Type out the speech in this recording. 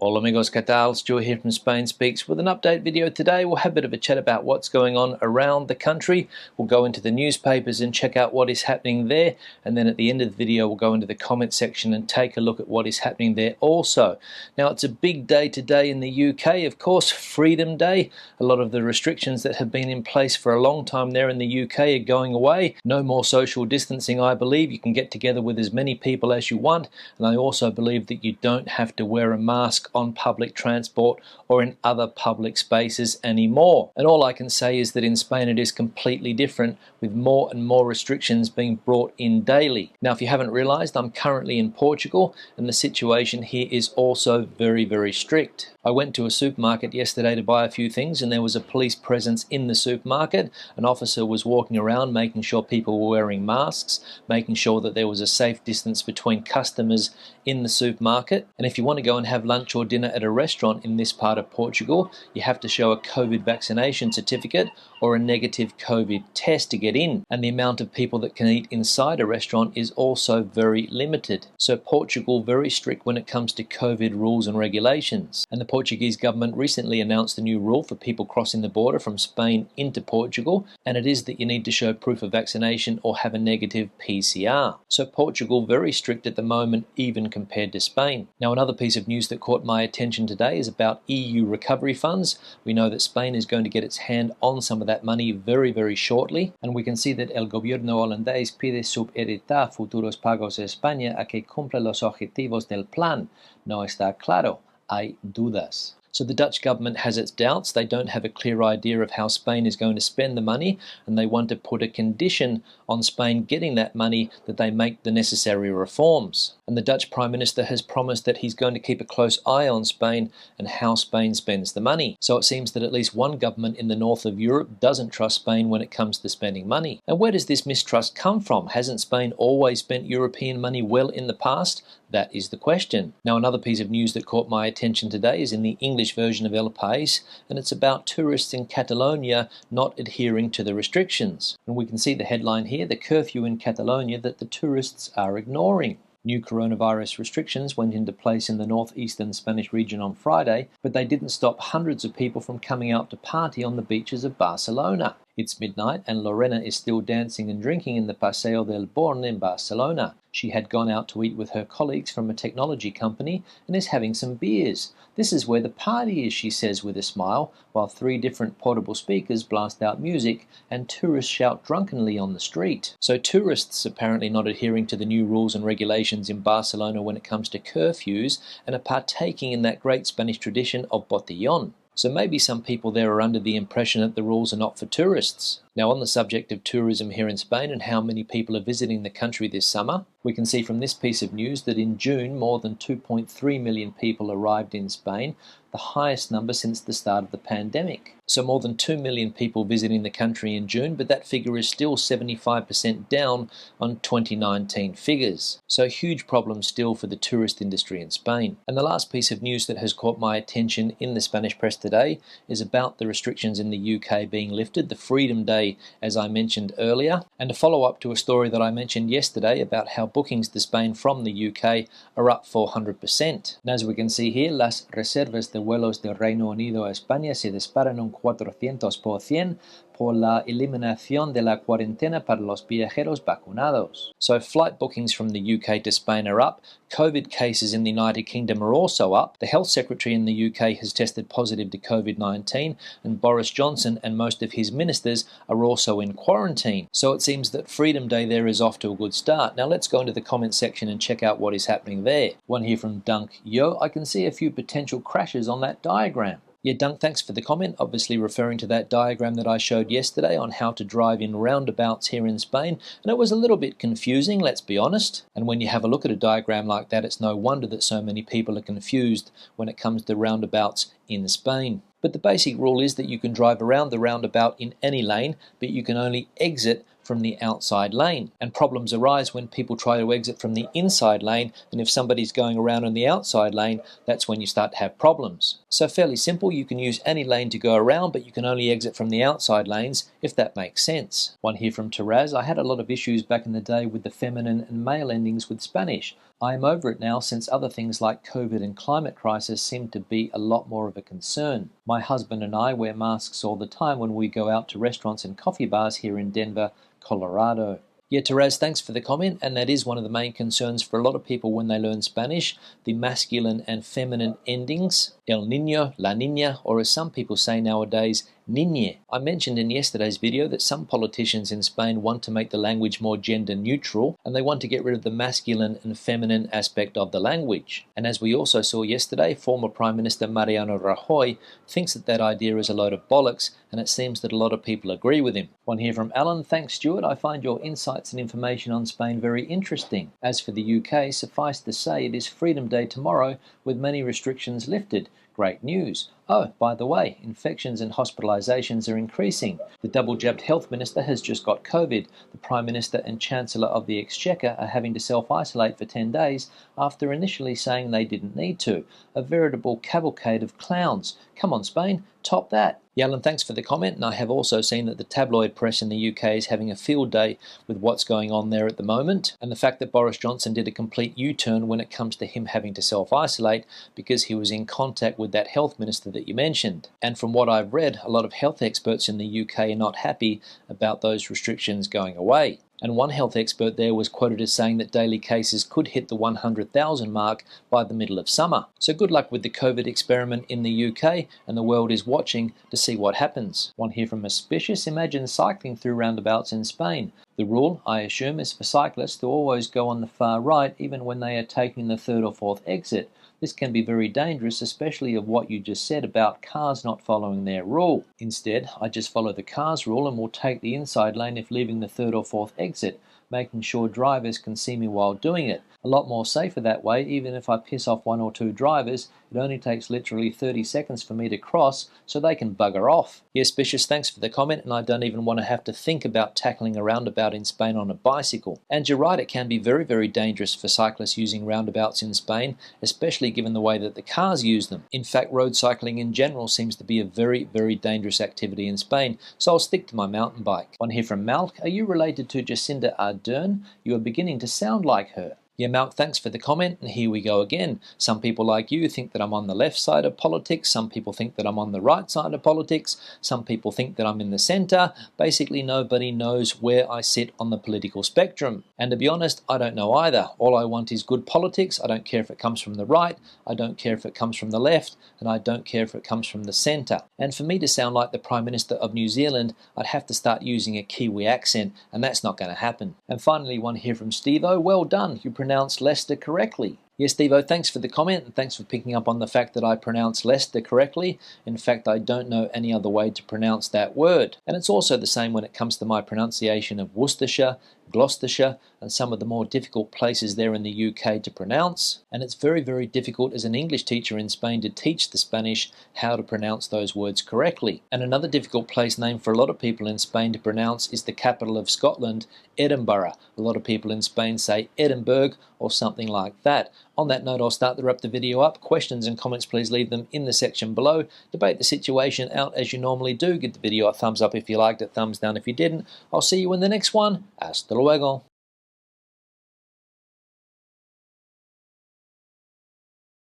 Hola amigos, ¿qué tal? Stuart here from Spain Speaks with an update video today. We'll have a bit of a chat about what's going on around the country. We'll go into the newspapers and check out what is happening there. And then at the end of the video, we'll go into the comment section and take a look at what is happening there also. Now, it's a big day today in the UK, of course, Freedom Day. A lot of the restrictions that have been in place for a long time there in the UK are going away. No more social distancing, I believe. You can get together with as many people as you want. And I also believe that you don't have to wear a mask on public transport or in other public spaces anymore. And all I can say is that in Spain it is completely different, with more and more restrictions being brought in daily. Now, if you haven't realized, I'm currently in Portugal and the situation here is also very, very strict. I went to a supermarket yesterday to buy a few things and there was a police presence in the supermarket. An officer was walking around making sure people were wearing masks, making sure that there was a safe distance between customers in the supermarket. And if you want to go and have lunch or dinner at a restaurant in this part of Portugal, you have to show a COVID vaccination certificate or a negative COVID test to get in. And the amount of people that can eat inside a restaurant is also very limited. So Portugal very strict when it comes to COVID rules and regulations. And the Portuguese government recently announced a new rule for people crossing the border from Spain into Portugal, and it is that you need to show proof of vaccination or have a negative PCR. So Portugal very strict at the moment, even compared to Spain. Now, another piece of news that caught my attention today is about EU recovery funds. We know that Spain is going to get its hand on some of that money very, very shortly, and we can see that el gobierno holandés pide subhereditar futuros pagos a España a que cumpla los objetivos del plan. No está claro. Hay dudas. So the Dutch government has its doubts. They don't have a clear idea of how Spain is going to spend the money, and they want to put a condition on Spain getting that money that they make the necessary reforms. And the Dutch Prime Minister has promised that he's going to keep a close eye on Spain and how Spain spends the money. So it seems that at least one government in the north of Europe doesn't trust Spain when it comes to spending money. And where does this mistrust come from? Hasn't Spain always spent European money well in the past? That is the question. Now, another piece of news that caught my attention today is in the English version of El País, and it's about tourists in Catalonia not adhering to the restrictions. And we can see the headline here, the curfew in Catalonia that the tourists are ignoring. New coronavirus restrictions went into place in the northeastern Spanish region on Friday, but they didn't stop hundreds of people from coming out to party on the beaches of Barcelona. It's midnight and Lorena is still dancing and drinking in the Paseo del Born in Barcelona. She had gone out to eat with her colleagues from a technology company and is having some beers. This is where the party is, she says with a smile, while 3 different portable speakers blast out music and tourists shout drunkenly on the street. So tourists apparently not adhering to the new rules and regulations in Barcelona when it comes to curfews and are partaking in that great Spanish tradition of botellón. So maybe some people there are under the impression that the rules are not for tourists. Now, on the subject of tourism here in Spain and how many people are visiting the country this summer, we can see from this piece of news that in June more than 2.3 million people arrived in Spain, the highest number since the start of the pandemic. So more than 2 million people visiting the country in June, but that figure is still 75% down on 2019 figures. So huge problem still for the tourist industry in Spain. And the last piece of news that has caught my attention in the Spanish press today is about the restrictions in the UK being lifted, the Freedom Day, as I mentioned earlier, and a follow-up to a story that I mentioned yesterday about how bookings to Spain from the UK are up 400%. And as we can see here, las reservas de vuelos del Reino Unido a España se disparan un 400% por la eliminación de la cuarentena para los viajeros vacunados. So flight bookings from the UK to Spain are up. COVID cases in the United Kingdom are also up. The Health Secretary in the UK has tested positive to COVID-19, and Boris Johnson and most of his ministers are also in quarantine. So it seems that Freedom Day there is off to a good start. Now let's go into the comment section and check out what is happening there. One here from Dunk. Yo, I can see a few potential crashes on that diagram. Yeah, Dunk, thanks for the comment, obviously referring to that diagram that I showed yesterday on how to drive in roundabouts here in Spain, and it was a little bit confusing, let's be honest. And when you have a look at a diagram like that, it's no wonder that so many people are confused when it comes to roundabouts in Spain. But the basic rule is that you can drive around the roundabout in any lane, but you can only exit from the outside lane. And problems arise when people try to exit from the inside lane, and if somebody's going around in the outside lane, that's when you start to have problems. So fairly simple, you can use any lane to go around, but you can only exit from the outside lanes, if that makes sense. One here from Taraz, I had a lot of issues back in the day with the feminine and male endings with Spanish. I am over it now since other things like COVID and climate crisis seem to be a lot more of a concern. My husband and I wear masks all the time when we go out to restaurants and coffee bars here in Denver, Colorado. Yeah, Therese, thanks for the comment, and that is one of the main concerns for a lot of people when they learn Spanish, the masculine and feminine endings, el niño, la niña, or as some people say nowadays, niñe. I mentioned in yesterday's video that some politicians in Spain want to make the language more gender neutral, and they want to get rid of the masculine and feminine aspect of the language. And as we also saw yesterday, former Prime Minister Mariano Rajoy thinks that that idea is a load of bollocks, and it seems that a lot of people agree with him. One here from Alan. Thanks, Stuart. I find your insights and information on Spain very interesting. As for the UK, suffice to say it is Freedom Day tomorrow with many restrictions lifted. Great news. Oh, by the way, infections and hospitalisations are increasing. The double-jabbed health minister has just got COVID. The Prime Minister and Chancellor of the Exchequer are having to self-isolate for 10 days after initially saying they didn't need to. A veritable cavalcade of clowns. Come on, Spain, top that. Alan, thanks for the comment, and I have also seen that the tabloid press in the UK is having a field day with what's going on there at the moment, and the fact that Boris Johnson did a complete U-turn when it comes to him having to self-isolate because he was in contact with that health minister that you mentioned. And from what I've read, a lot of health experts in the UK are not happy about those restrictions going away. And one health expert there was quoted as saying that daily cases could hit the 100,000 mark by the middle of summer. So good luck with the COVID experiment in the UK, and the world is watching to see what happens. One here from Auspicious. Imagine cycling through roundabouts in Spain. The rule, I assume, is for cyclists to always go on the far right even when they are taking the third or fourth exit. This can be very dangerous, especially of what you just said about cars not following their rule. Instead, I just follow the car's rule and will take the inside lane if leaving the third or fourth exit, making sure drivers can see me while doing it. A lot more safer that way. Even if I piss off one or two drivers, it only takes literally 30 seconds for me to cross, so they can bugger off. Yes, Bishop, thanks for the comment, and I don't even want to have to think about tackling a roundabout in Spain on a bicycle. And you're right, it can be very, very dangerous for cyclists using roundabouts in Spain, especially given the way that the cars use them. In fact, road cycling in general seems to be a very, very dangerous activity in Spain, so I'll stick to my mountain bike. One here from Malk. Are you related to Jacinda Ardern? You are beginning to sound like her. Yeah, Malk, thanks for the comment, and here we go again. Some people like you think that I'm on the left side of politics, some people think that I'm on the right side of politics, some people think that I'm in the centre. Basically, nobody knows where I sit on the political spectrum. And to be honest, I don't know either. All I want is good politics. I don't care if it comes from the right, I don't care if it comes from the left, and I don't care if it comes from the centre. And for me to sound like the Prime Minister of New Zealand, I'd have to start using a Kiwi accent, and that's not going to happen. And finally, one here from Steve-O. Well done, you pronounced Leicester correctly. Yes, Steve-O, thanks for the comment, and thanks for picking up on the fact that I pronounce Leicester correctly. In fact, I don't know any other way to pronounce that word. And it's also the same when it comes to my pronunciation of Worcestershire, Gloucestershire, and some of the more difficult places there in the UK to pronounce. And it's very, very difficult as an English teacher in Spain to teach the Spanish how to pronounce those words correctly. And another difficult place name for a lot of people in Spain to pronounce is the capital of Scotland, Edinburgh. A lot of people in Spain say Edinburgh or something like that. On that note, I'll start to wrap the video up. Questions and comments, please leave them in the section below. Debate the situation out as you normally do. Give the video a thumbs up if you liked it, thumbs down if you didn't. I'll see you in the next one. Hasta luego.